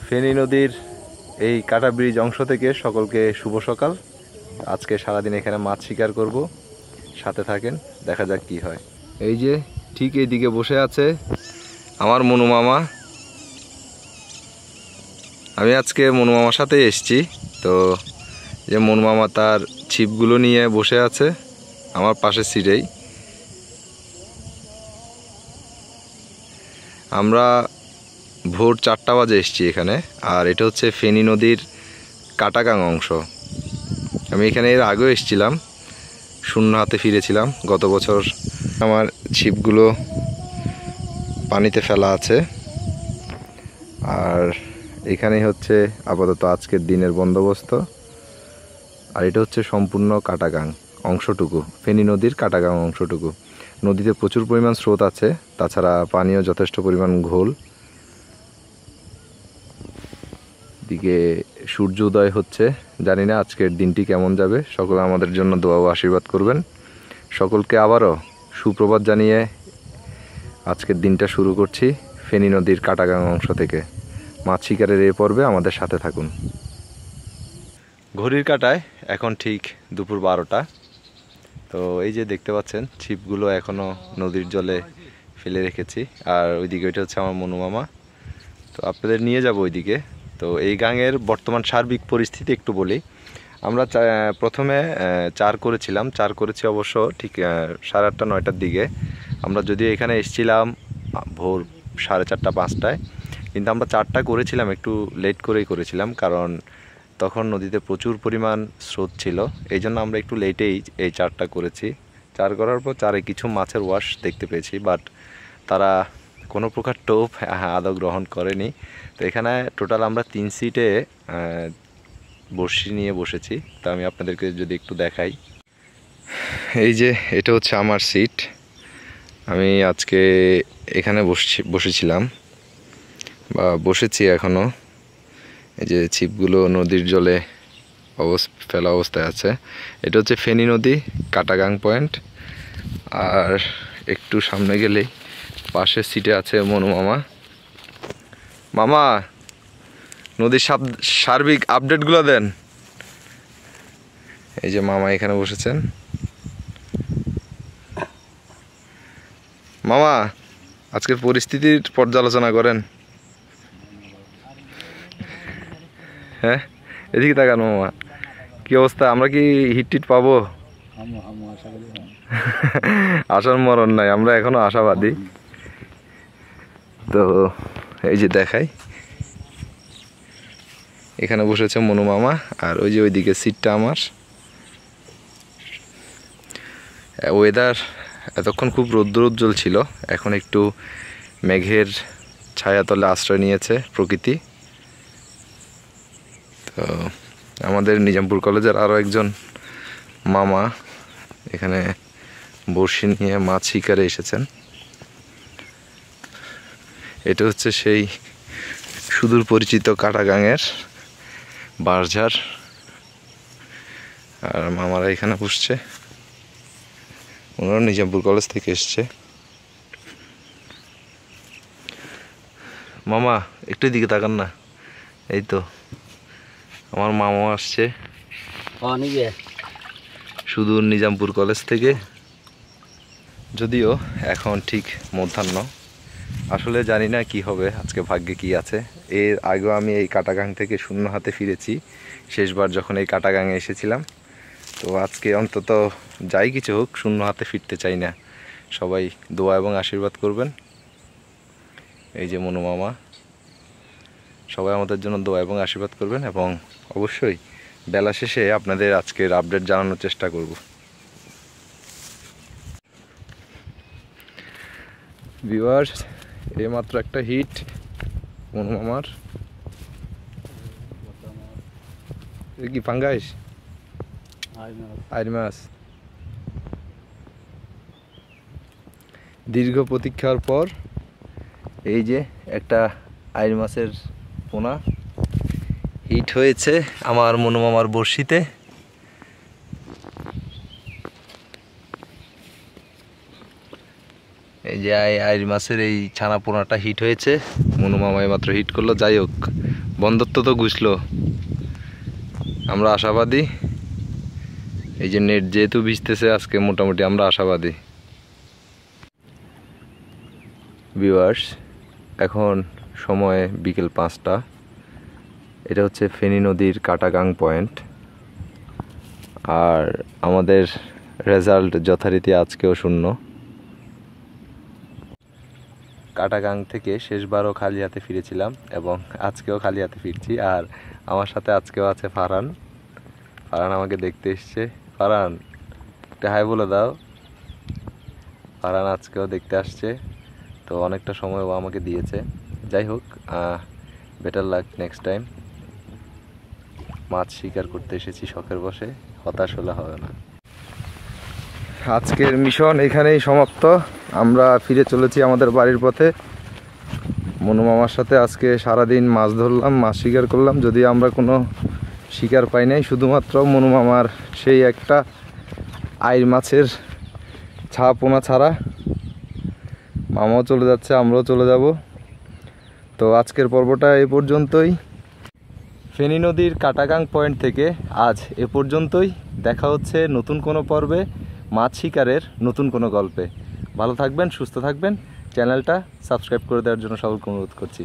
ফেনী নদীর এই কাটা ব্রিজ অংশ থেকে সকলকে শুভ সকাল। আজকে সারাদিন এখানে মাছ শিকার করব, সাথে থাকেন, দেখা যাক কি হয়। এই যে ঠিক এইদিকে বসে আছে আমার মনু মামা। আমি আজকে মনু মামার সাথে এসেছি, তো যে মনু মামা তার ছিপগুলো নিয়ে বসে আছে আমার পাশের সিটেই। আমরা ভোর 4টা বাজে এসেছি এখানে, আর এটা হচ্ছে ফেনী নদীর কাটাগাং অংশ। আমি এখানে এর আগেও এসেছিলাম, শূন্য হাতে ফিরেছিলাম গত বছর। আমার ছিপগুলো পানিতে ফেলা আছে, আর এখানেই হচ্ছে আপাতত আজকের দিনের বন্দোবস্ত। আর এটা হচ্ছে সম্পূর্ণ কাটাগাং অংশটুকু, ফেনী নদীর কাটাগাং অংশটুকু। নদীতে প্রচুর পরিমাণ স্রোত আছে, তাছাড়া পানিও যথেষ্ট পরিমাণ ঘোল। দিকে সূর্য উদয় হচ্ছে, জানি না আজকের দিনটি কেমন যাবে। সকলে আমাদের জন্য দোয়া ও আশীর্বাদ করবেন। সকলকে আবারও সুপ্রভাত জানিয়ে আজকের দিনটা শুরু করছি ফেনী নদীর কাটাগাং অংশ থেকে। মাছ শিকারের এই পর্বে আমাদের সাথে থাকুন। ঘড়ির কাঁটায় এখন ঠিক দুপুর 12টা। তো এই যে দেখতে পাচ্ছেন ছিপগুলো এখনও নদীর জলে ফেলে রেখেছি, আর ওইদিকে ওইটা হচ্ছে আমার মনু মামা। তো আপনাদের নিয়ে যাব ওইদিকে। তো এই গাঙের বর্তমান সার্বিক পরিস্থিতি একটু বলি। আমরা প্রথমে চার করেছি অবশ্য ঠিক 8:30 9টার দিকে। আমরা যদিও এখানে এসেছিলাম ভোর 4:30 5টায়, কিন্তু আমরা 4টা করেছিলাম, একটু লেট করেই করেছিলাম, কারণ তখন নদীতে প্রচুর পরিমাণ স্রোত ছিল। এই জন্য আমরা একটু লেটেই এই 4টা করেছি। 4 করার পর 4-এ কিছু মাছের ওয়াশ দেখতে পেয়েছি, বাট তারা কোনো প্রকার টোপ আদৌ গ্রহণ করেনি। তো এখানে টোটাল আমরা 3 সিটে বড়শি নিয়ে বসেছি। তো আমি আপনাদেরকে যদি একটু দেখাই, এই যে এটা হচ্ছে আমার সিট। আমি আজকে এখানে বসেছিলাম বা বসেছি এখনও। এই যে ছিপগুলো নদীর জলে ফেলা অবস্থায় আছে। এটা হচ্ছে ফেনী নদী কাটাগাং পয়েন্ট। আর একটু সামনে গেলেই পাশের সিটে আছে মনু মামা। মামা, নদীর সার্বিক আপডেটগুলো দেন। এই যে মামা এখানে বসেছেন। মামা, আজকের পরিস্থিতির পর্যালোচনা করেন। হ্যাঁ, এদিকে তাকান মামা, কি অবস্থা? আমরা কি হিট পাবো? আশার মরণ নাই, আমরা এখনো আশাবাদী। তো এই যে দেখাই, এখানে বসেছে মনু মামা, আর ওই যে ওইদিকে সিটটা আমার। ওয়েদার এতক্ষণ খুব রৌদ্রোজ্জ্বল ছিল, এখন একটু মেঘের ছায়াতলে আশ্রয় নিয়েছে প্রকৃতি। তো আমাদের নিজামপুর কলেজের আরও একজন মামা এখানে বড়শি নিয়ে মাছ শিকারে এসেছেন। এটা হচ্ছে সেই সুদূর পরিচিত কাটাগাংয়ের বাঁশঝাড়, আর মামারা এখানে বসছে। ওনারা নিজামপুর কলেজ থেকে এসছে। মামা, একটু দিকে তাকান না। এই তো আমার মামা আসছে সুদূর নিজামপুর কলেজ থেকে। যদিও এখন ঠিক মধ্যাহ্ন, আসলে জানি না কি হবে, আজকে ভাগ্যে কি আছে। এর আগেও আমি এই কাটাগাং থেকে শূন্য হাতে ফিরেছি, শেষবার যখন এই কাটাগাঙে এসেছিলাম। তো আজকে অন্তত যাই কিছু হোক, শূন্য হাতে ফিরতে চাই না। সবাই দোয়া এবং আশীর্বাদ করবেন। এই যে মনু মামা, সবাই আমাদের জন্য দোয়া এবং আশীর্বাদ করবেন, এবং অবশ্যই বেলা শেষে আপনাদের আজকের আপডেট জানানোর চেষ্টা করব। ভিউয়ার্স, এইমাত্র একটা হিট মনু মামার। কি পাঙ্গাস? আইর মাছ। দীর্ঘ প্রতীক্ষার পর এই যে একটা আইর মাছের পোনা হিট হয়েছে আমার মনু মামার বড়শিতে। এই যে আইর মাছের এই ছানা পোনাটা হিট হয়েছে, মনু মামা মাত্র হিট করলো। যাই হোক, বন্ধত্ব তো ঘুষলো, আমরা আশাবাদী। এই যে নেট যেহেতু ভিজতেছে আজকে, মোটামুটি আমরা আশাবাদী। ভিউয়ার্স, এখন সময় বিকেল 5টা। এটা হচ্ছে ফেনী নদীর কাটাগাং পয়েন্ট। আর আমাদের রেজাল্ট যথারীতি আজকেও 0। কাটাগাং থেকে শেষবারও খালি হাতে ফিরেছিলাম এবং আজকেও খালি হাতে ফিরছি। আর আমার সাথে আজকেও আছে ফারহান। ফারহান আমাকে দেখতে এসছে। ফারহান, একটা হাই বলে দাও। ফারহান আজকেও দেখতে আসছে, তো অনেকটা সময় ও আমাকে দিয়েছে। যাই হোক, বেটার লাক নেক্সট টাইম। মাছ শিকার করতে এসেছি শখের বসে, হতাশ হলে হবে না। আজকের মিশন এখানেই সমাপ্ত। আমরা ফিরে চলেছি আমাদের বাড়ির পথে। মনু মামার সাথে আজকে সারাদিন মাছ ধরলাম, মাছ শিকার করলাম। যদিও আমরা কোনো শিকার পাই নাই, শুধুমাত্র মনু মামার সেই একটা আইর মাছের ছাপোনা ছাড়া। মামাও চলে যাচ্ছে, আমরাও চলে যাব। তো আজকের পর্বটা এ পর্যন্তই। ফেনী নদীর কাটাগাং পয়েন্ট থেকে আজ এ পর্যন্তই। দেখা হচ্ছে নতুন কোনো পর্বে, মাছ শিকারের নতুন কোনো গল্পে। ভালো থাকবেন, সুস্থ থাকবেন। চ্যানেলটা সাবস্ক্রাইব করে দেওয়ার জন্য সকলকে অনুরোধ করছি।